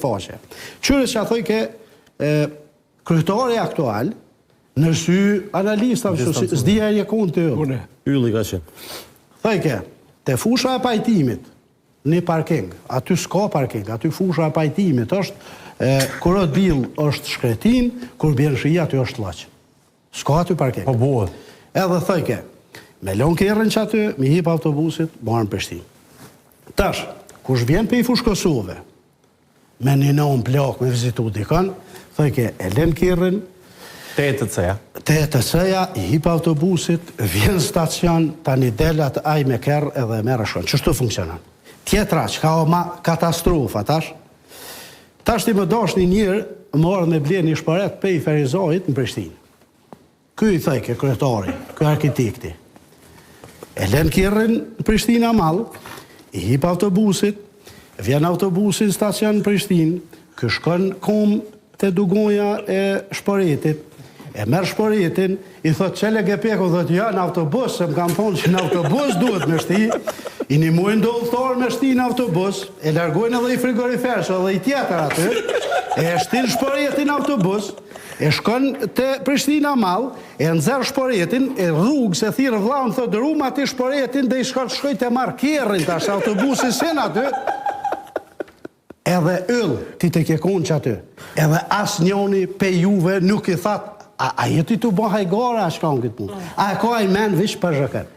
faqe. Qyre që a thoi ke kryetari aktual, në sy analista, s'dija e njekun të jo. Ylli ka qenë. Thoi ke, te fusha e pajtimit, një parking, aty s'ka parking, aty fusha e pajtimit është, kur o dil është shkretin, kur bjen shia aty është laq. S'ka aty parking. Po buhet. Edhe thoi ke, me lon kerën që aty, mi hip autobusit, marën Prishtinë. Tash, kush vjen për i fush Kosove, me një non plak me vizitu dikon, thoi ke, e len kerën, Te TTC-ja, i hip autobusit, vjen stacion, ta një delat aj me kerë edhe merë shkon. Qështu funksionan? Tjetra, që ka o ma katastrofa, tash ti më dash një njërë, më orë me ble një shparet pe i Ferizajit në Prishtinë. Ky i thejke, kryetari, ky arkitekti. E len kjerën në Prishtinë Amall, i hip autobusit, vjen autobusin stacion në Prishtinë, ky shkon kom të dugoja e shparetit, e merë shparetin, i thot qele gepeku, thot ja në autobus, se më kam thonë që në autobus duhet me shti, i një mujnë do ullëtarë me shti në autobus, e largojnë edhe i frigoriferës, edhe i tjetër aty, e shtin shparetin në autobus, e shkon të Prishtinë Amall, e nëzër shparetin, e rrugë se thirë vlaun, thot rrumë ati shparetin, dhe i shkoj të marë kjerën, tash autobusin sen aty, edhe yll, ti të kekon që aty, edhe as njoni pe juve nuk i thatë, a jeti të bëhaj gara, a shka në këtë punë? A e ka i men vish për zhëkër?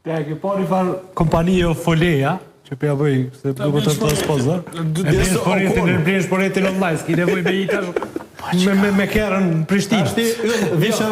Ja, ke pa një farë kompanije o foleja, që për bëj, se nuk të transpozër, e blenë shporetin online, s'ki nevoj me i me kerën Prishtinë.